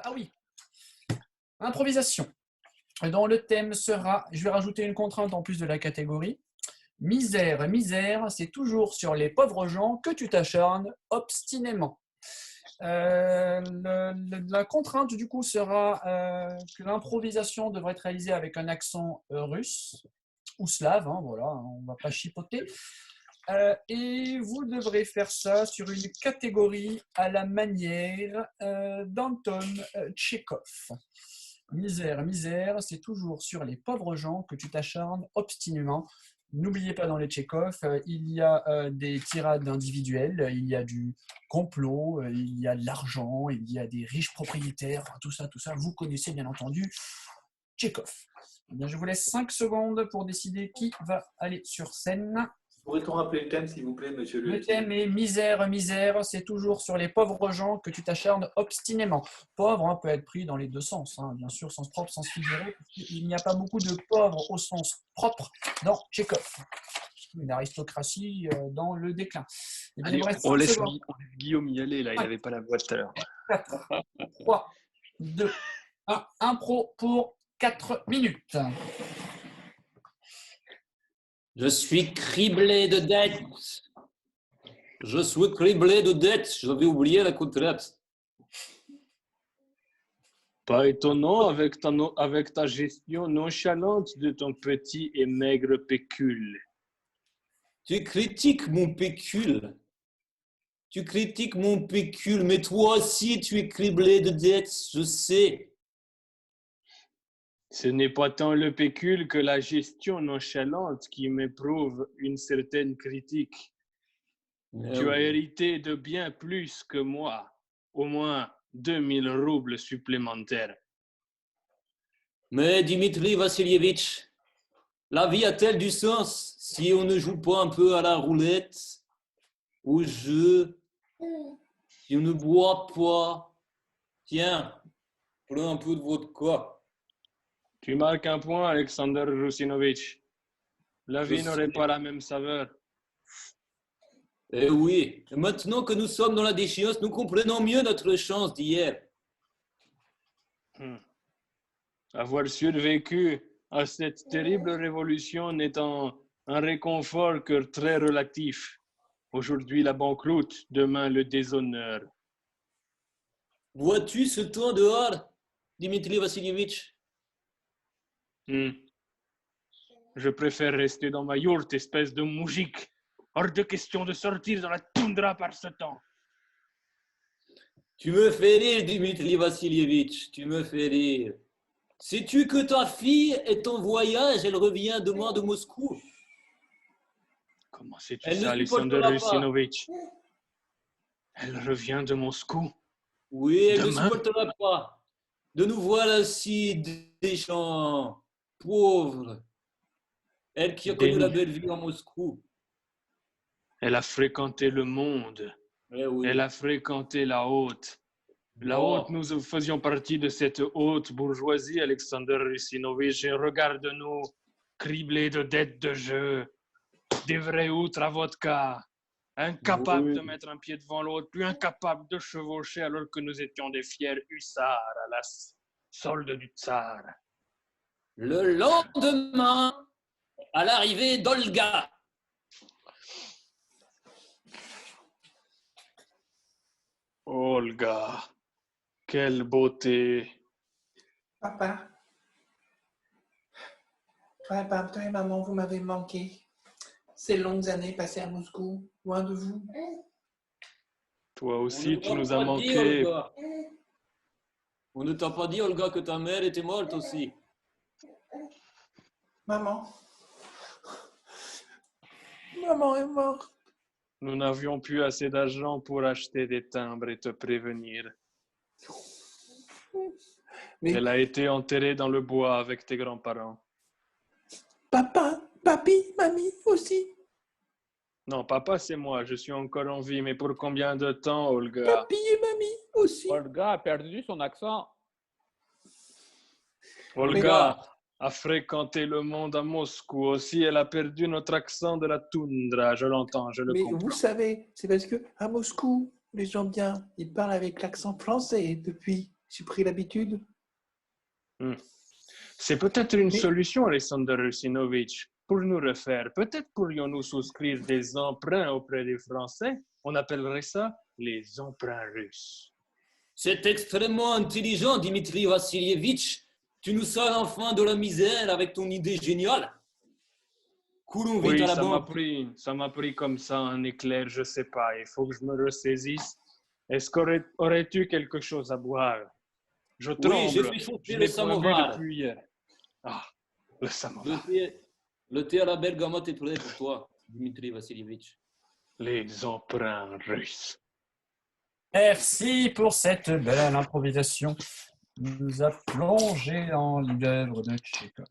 Ah oui, improvisation. Dont le thème sera, je vais rajouter une contrainte en plus de la catégorie. Misère, misère, c'est toujours sur les pauvres gens que tu t'acharnes obstinément. La contrainte du coup sera que l'improvisation devrait être réalisée avec un accent russe ou slave, hein, voilà, on ne va pas chipoter. Et vous devrez faire ça sur une catégorie à la manière d'Anton Tchekhov. Misère, misère, c'est toujours sur les pauvres gens que tu t'acharnes obstinément. N'oubliez pas, dans les Tchekhov, il y a des tirades individuelles, il y a du complot, il y a de l'argent, il y a des riches propriétaires, tout ça, vous connaissez bien entendu Tchekhov. Eh bien, je vous laisse 5 secondes pour décider qui va aller sur scène. Pourrait-on rappeler le thème, s'il vous plaît, monsieur Le thème est misère, misère, c'est toujours sur les pauvres gens que tu t'acharnes obstinément. Pauvre hein, peut être pris dans les deux sens, hein, bien sûr, sens propre, sens figuré. Il n'y a pas beaucoup de pauvres au sens propre dans Tchekhov. Une aristocratie dans le déclin. Et bien, Allez, on laisse Guillaume y aller, là, il n'avait pas la voix tout à l'heure. 4, 3, 2, 1, impro pour 4 minutes. Je suis criblé de dettes. Je suis criblé de dettes. J'avais oublié la contrainte. Pas étonnant avec ta gestion nonchalante de ton petit et maigre pécule. Tu critiques mon pécule. Tu critiques mon pécule, mais toi aussi tu es criblé de dettes, je sais. Ce n'est pas tant le pécule que la gestion nonchalante qui m'éprouve une certaine critique. Tu as hérité de bien plus que moi, au moins 2000 roubles supplémentaires. Mais Dimitri Vassilievitch, la vie a-t-elle du sens si on ne joue pas un peu à la roulette, au jeu, si on ne boit pas? Tiens, prenez un peu de vodka. Tu marques un point, Alexander Rusinovitch. La vie n'aurait pas la même saveur. Eh oui, et maintenant que nous sommes dans la déchéance, nous comprenons mieux notre chance d'hier. Avoir survécu à cette terrible révolution n'est un réconfort que très relatif. Aujourd'hui la banqueroute, demain le déshonneur. Vois-tu ce temps dehors, Dimitri Vassilievitch? Je préfère rester dans ma yourte, espèce de moujik. Hors de question de sortir dans la toundra par ce temps. Tu me fais rire, Dimitri Vassilievitch, tu me fais rire. Sais-tu que ta fille est en voyage, elle revient demain de Moscou? Comment sais-tu ça, Alexander Rusinovitch? Elle revient de Moscou? Oui, elle ne supportera pas de nous voir ainsi des gens pauvres. Elle qui a connu la belle vie en Moscou. Elle a fréquenté le monde. Oui. Elle a fréquenté la haute. La haute, nous faisions partie de cette haute bourgeoisie, Alexander Rusinovitch. Et regarde-nous, criblés de dettes de jeu, des vrais outres à vodka, incapables de mettre un pied devant l'autre, plus incapables de chevaucher alors que nous étions des fiers hussards à la solde du tsar. Le lendemain, à l'arrivée d'Olga. Olga, quelle beauté. Papa, toi et maman, vous m'avez manqué. Ces longues années passées à Moscou, loin de vous. Toi aussi, tu nous as manqué. On ne t'a pas dit, Olga, que ta mère était morte aussi. Maman est morte. Nous n'avions plus assez d'argent pour acheter des timbres et te prévenir. Mais... Elle a été enterrée dans le bois avec tes grands-parents. Papa, papi, mamie aussi. Non, papa, c'est moi. Je suis encore en vie. Mais pour combien de temps, Olga? Papi et mamie aussi. Olga a perdu son accent. Olga a fréquenté le monde à Moscou aussi. Elle a perdu notre accent de la toundra. Je l'entends, je le comprends. Mais vous savez, c'est parce que à Moscou, les gens bien, ils parlent avec l'accent français depuis J'ai pris l'habitude. C'est peut-être une Mais- solution, Alexander Russinovitch, pour nous refaire. Peut-être pourrions-nous souscrire des emprunts auprès des Français. On appellerait ça les emprunts russes. C'est extrêmement intelligent, Dimitri Vassilievitch. Tu nous sors enfin de la misère avec ton idée géniale. Courons vite Oui, à la ça banque. m'a pris comme ça un éclair, je sais pas. Il faut que je me ressaisisse. Est-ce qu'aurais-tu quelque chose à boire? Je tremble. Oui, j'ai fait chauffer Je le n'ai pas bu samovar. depuis hier. Ah, le samovar. Le thé à la bergamote est prêt pour toi, Dimitri Vassilievitch. Les emprunts russes. Merci pour cette belle improvisation. Nous a plongé dans l'œuvre de Tchekhov.